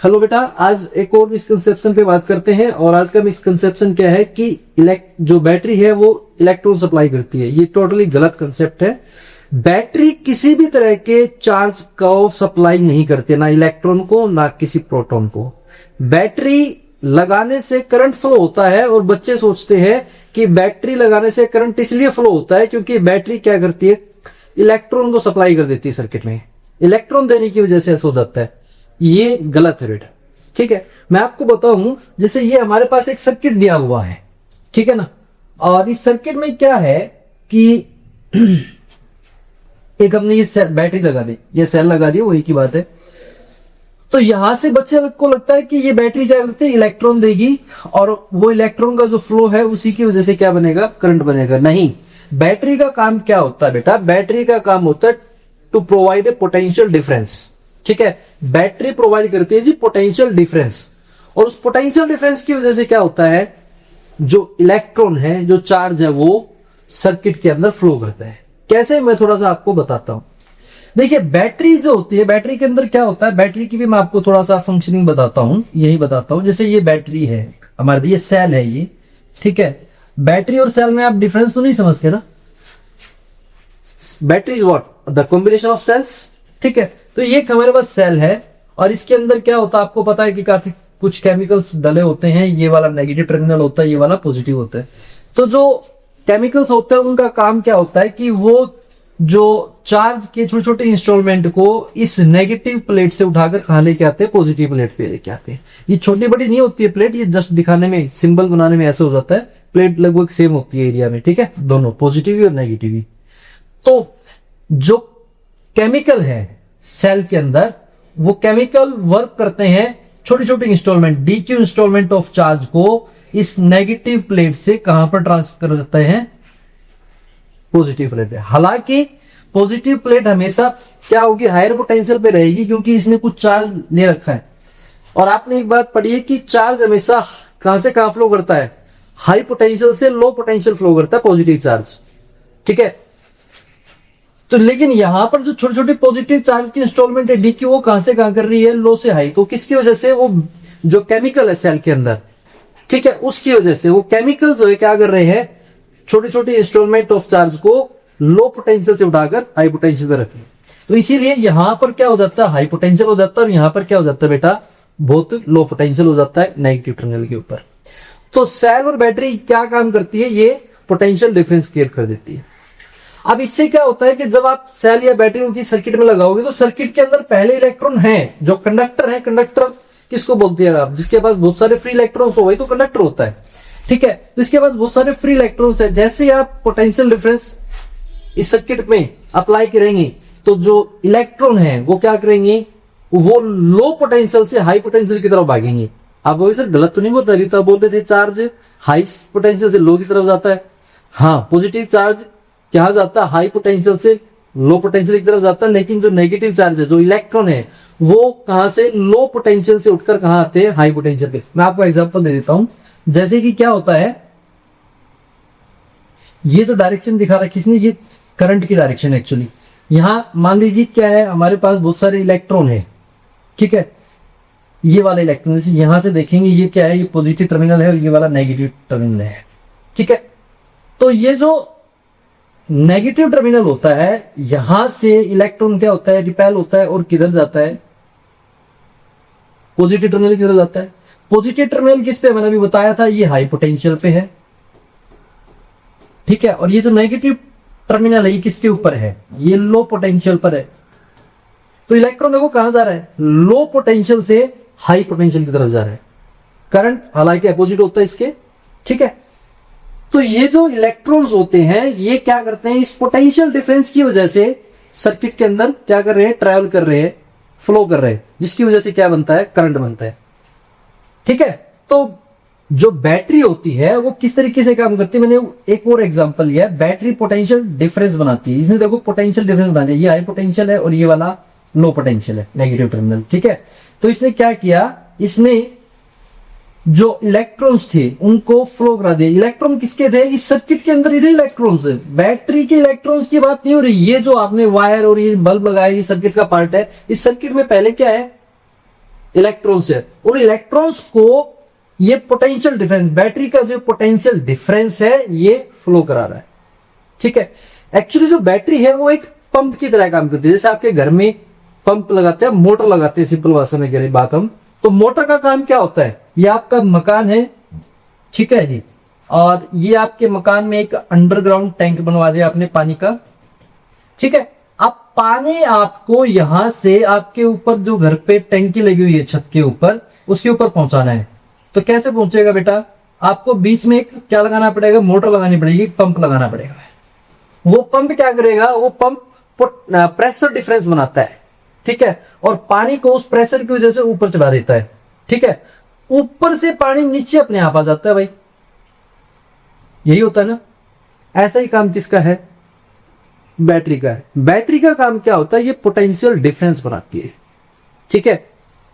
Hello बेटा, आज एक और मिसकंसेप्शन पे बात करते हैं। और आज का मिसकंसेप्शन क्या है कि जो बैटरी है वो इलेक्ट्रॉन सप्लाई करती है। ये टोटली गलत कंसेप्ट है। बैटरी किसी भी तरह के चार्ज को सप्लाई नहीं करती, ना इलेक्ट्रॉन को ना किसी प्रोटॉन को। बैटरी लगाने से करंट फ्लो होता है और बच्चे सोचते हैं कि बैटरी लगाने से करंट इसलिए फ्लो होता है क्योंकि बैटरी क्या करती है, इलेक्ट्रॉन को सप्लाई कर देती है सर्किट में। इलेक्ट्रॉन देने की वजह से ऐसा हो जाता है। ये गलत है बेटा, ठीक है। मैं आपको बताऊं, जैसे ये हमारे पास एक सर्किट दिया हुआ है, ठीक है ना। और इस सर्किट में क्या है कि एक हमने ये सेल बैटरी लगा दी, ये सेल लगा दी, वही की बात है। तो यहां से बच्चे को लगता है कि ये बैटरी क्या करती है, इलेक्ट्रॉन देगी और वो इलेक्ट्रॉन का जो फ्लो है उसी की वजह से क्या बनेगा, करंट बनेगा। नहीं, बैटरी का काम क्या होता है बेटा, बैटरी का काम होता है to provide a potential difference, ठीक है। बैटरी प्रोवाइड करती है जी पोटेंशियल डिफरेंस, और उस पोटेंशियल डिफरेंस की वजह से क्या होता है, जो इलेक्ट्रॉन है, जो चार्ज है, वो सर्किट के अंदर फ्लो करता है। कैसे, मैं थोड़ा सा आपको बताता हूं। देखिए, बैटरी जो होती है, बैटरी के अंदर क्या होता है, बैटरी की भी मैं आपको थोड़ा सा फंक्शनिंग बताता हूं, यही बताता हूं। जैसे ये बैटरी है हमारे, ये सेल है ये, ठीक है। बैटरी और सेल में आप डिफरेंस तो नहीं समझते ना। Battery is what, the combination of cells, ठीक है। तो ये हमारे पास सेल है और इसके अंदर क्या होता है, आपको पता है कि काफी कुछ केमिकल्स डले होते हैं। ये वाला नेगेटिव टर्मिनल होता है, ये वाला पॉजिटिव होता है। तो जो केमिकल्स होते हैं उनका काम क्या होता है कि वो जो चार्ज के छोटे छोटे इंस्टॉलमेंट को इस नेगेटिव प्लेट से उठाकर कहां लेके आते हैं, पॉजिटिव प्लेट पे लेके आते हैं। ये छोटी बड़ी नहीं होती है प्लेट, ये जस्ट दिखाने में, सिंबल बनाने में ऐसे हो जाता है। प्लेट लगभग सेम होती है एरिया में, ठीक है, दोनों पॉजिटिव और नेगेटिव। तो जो केमिकल है सेल के अंदर, वो केमिकल वर्क करते हैं छोटी छोटी instalment, D Q instalment of charge को इस नेगेटिव प्लेट से कहां पर ट्रांसफर करते हैं, पॉजिटिव प्लेट पे। हालांकि पॉजिटिव प्लेट हमेशा क्या होगी, हायर पोटेंशियल पे रहेगी क्योंकि इसने कुछ चार्ज ले रखा है। और आपने एक बात पढ़ी है कि चार्ज हमेशा कहां से कहां फ्लो करता है, हाई पोटेंशियल से लो पोटेंशियल फ्लो करता है पॉजिटिव चार्ज, ठीक है। तो लेकिन यहां पर जो छोटे छोटे पॉजिटिव चार्ज की इंस्टॉलमेंट है डीक्यू, वो कहां से कहां कर रही है, लो से हाई। तो किसकी वजह से, वो जो केमिकल है सेल के अंदर, ठीक है, उसकी वजह से वो केमिकल जो है क्या कर रहे हैं, छोटे छोटे इंस्टॉलमेंट ऑफ चार्ज को लो पोटेंशियल से उठाकर हाई पोटेंशियल पे रखें। तो इसीलिए यहां पर क्या हो जाता है, हाई पोटेंशियल हो जाता है, और यहां पर क्या हो जाता है बेटा, बहुत लो पोटेंशियल हो जाता है नेगेटिव टर्मिनल के ऊपर। तो सेल और बैटरी क्या काम करती है, ये पोटेंशियल डिफरेंस क्रिएट कर देती है। अब इससे क्या होता है कि जब आप सेल या बैटरी की सर्किट में लगाओगे तो सर्किट के अंदर पहले इलेक्ट्रॉन है, जो कंडक्टर है। कंडक्टर किसको बोलते हैं आप, जिसके पास बहुत सारे फ्री इलेक्ट्रॉन्स हो, वही तो कंडक्टर होता है, ठीक है। तो इसके पास बहुत सारे फ्री इलेक्ट्रॉन्स है। जैसे ही आप पोटेंशियल डिफरेंस इस सर्किट में अप्लाई करेंगे तो जो इलेक्ट्रॉन है वो क्या करेंगे, वो लो पोटेंशियल से हाई पोटेंशियल की तरफ भागेंगे। आप बोले सर गलत तो नहीं बोल रहे, अभी तो आप बोल रहे थे चार्ज हाई पोटेंशियल से लो की तरफ जाता है। हाँ, पॉजिटिव चार्ज क्या जाता है, हाई पोटेंशियल से लो पोटेंशियल की तरफ जाता है। लेकिन जो नेगेटिव चार्ज है, जो इलेक्ट्रॉन है, वो कहां से, लो पोटेंशियल से उठकर कहां आते हैं, हाई पोटेंशियल पे। मैं आपको एग्जांपल दे देता हूं। जैसे कि क्या होता है, ये तो डायरेक्शन दिखा रखी इसने, ये करंट की डायरेक्शन एक्चुअली। यहां मान लीजिए क्या है, हमारे पास बहुत सारे इलेक्ट्रॉन है, ठीक है। ये वाला इलेक्ट्रॉन, जैसे यहां से देखेंगे ये क्या है, ये पॉजिटिव टर्मिनल है और ये वाला नेगेटिव टर्मिनल है, ठीक है। तो ये जो नेगेटिव टर्मिनल होता है, यहां से इलेक्ट्रॉन क्या होता है, रिपेल होता है और किधर जाता है, पॉजिटिव टर्मिनल किधर जाता है। पॉजिटिव टर्मिनल किस पे, मैंने अभी बताया था, ये हाई पोटेंशियल पे है, ठीक है। और ये जो नेगेटिव टर्मिनल है, ये किसके ऊपर है, ये लो पोटेंशियल पर है। तो इलेक्ट्रॉन देखो कहां जा रहा है, लो पोटेंशियल से हाई पोटेंशियल की तरफ जा रहा है। करंट हालांकि अपोजिट होता है इसके, ठीक है। तो ये जो इलेक्ट्रॉन्स होते हैं, ये क्या करते हैं, इस पोटेंशियल डिफरेंस की वजह से सर्किट के अंदर क्या कर रहे हैं, ट्रैवल कर रहे हैं, फ्लो कर रहे हैं, जिसकी वजह से क्या बनता है, करंट बनता है, ठीक है। तो जो बैटरी होती है वो किस तरीके से काम करती है, मैंने एक और एग्जांपल लिया है। बैटरी पोटेंशियल डिफरेंस बनाती है। इसने देखो पोटेंशियल डिफरेंस बना दिया, ये हाई पोटेंशियल है और ये वाला लो पोटेंशियल है, नेगेटिव टर्मिनल, ठीक है। तो इसने क्या किया, इसने जो इलेक्ट्रॉन्स थे उनको फ्लो करा दिया। इलेक्ट्रॉन किसके थे, इस सर्किट के अंदर इधर इलेक्ट्रॉन्स है, बैटरी के इलेक्ट्रॉन्स की बात नहीं हो रही। ये जो आपने वायर और ये बल्ब लगाया, ये सर्किट का पार्ट है। इस सर्किट में पहले क्या है, इलेक्ट्रॉन्स है, उन इलेक्ट्रॉन्स को ये पोटेंशियल डिफरेंस, बैटरी का जो पोटेंशियल डिफरेंस है ये फ्लो करा रहा है। ठीक है, एक्चुअली जो बैटरी है वो एक पंप की तरह काम करती है। जैसे आपके घर में पंप लगाते हैं, मोटर लगाते हैं, सिंपल भाषा में करें बात हम, तो मोटर का काम क्या होता है, ये आपका मकान है, ठीक है जी, और ये आपके मकान में एक अंडरग्राउंड टैंक बनवा दिया आपने पानी का। ठीक है, अब पानी आपको यहां से आपके ऊपर जो घर पे टैंकी लगी हुई है छत के ऊपर, उसके ऊपर पहुंचाना है। तो कैसे पहुंचेगा बेटा, आपको बीच में एक क्या लगाना पड़ेगा, मोटर लगानी पड़ेगी, पंप लगाना पड़ेगा। वो पंप क्या करेगा, वो पंप प्रेशर डिफरेंस बनाता है। ठीक है, और पानी को उस प्रेशर की वजह से ऊपर चढ़ा देता है। ठीक है, ऊपर से पानी नीचे अपने आप आ जाता है भाई, यही होता है ना। ऐसा ही काम किसका है, बैटरी का है। बैटरी का काम क्या होता है, ये पोटेंशियल डिफरेंस बनाती है। ठीक है,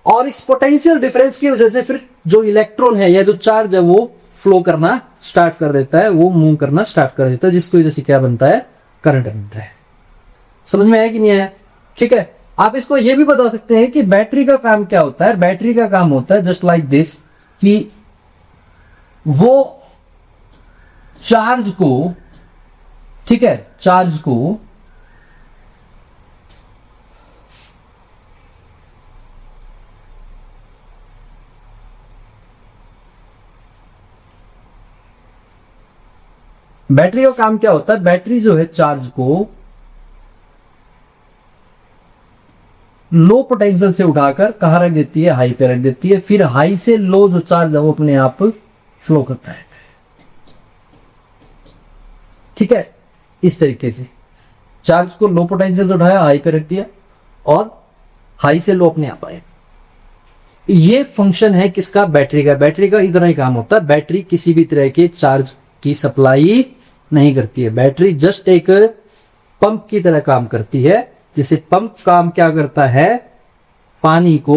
और इस पोटेंशियल डिफरेंस की वजह से फिर जो इलेक्ट्रॉन है या जो चार्ज है वो फ्लो करना स्टार्ट कर देता है, वो मूव करना स्टार्ट कर देता है, जिसकी वजह से क्या बनता है, करंट बनता है। समझ में आया कि नहीं आया? ठीक है, आप इसको ये भी बता सकते हैं कि बैटरी का काम क्या होता है। बैटरी का काम होता है जस्ट लाइक दिस, कि वो चार्ज को, ठीक है, चार्ज को बैटरी का काम क्या होता है, बैटरी जो है चार्ज को लो पोटेंशियल से उठाकर कहां रख देती है, हाई पे रख देती है। फिर हाई से लो जो चार्ज है वो अपने आप फ्लो करता है। ठीक है, इस तरीके से चार्ज को लो पोटेंशियल से उठाया, हाई पे रख दिया, और हाई से लो अपने आप आए। ये फंक्शन है किसका, बैटरी का। बैटरी का इतना ही काम होता है। बैटरी किसी भी तरह के चार्ज की सप्लाई नहीं करती है। बैटरी जस्ट एक पंप की तरह काम करती है। जैसे पंप काम क्या करता है, पानी को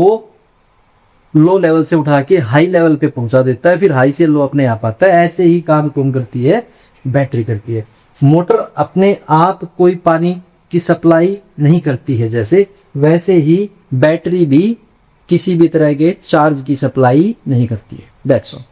लो लेवल से उठा के हाई लेवल पे पहुंचा देता है, फिर हाई से लो अपने आप आता है। ऐसे ही काम कौन करती है, बैटरी करती है। मोटर अपने आप कोई पानी की सप्लाई नहीं करती है जैसे, वैसे ही बैटरी भी किसी भी तरह के चार्ज की सप्लाई नहीं करती है। That's all.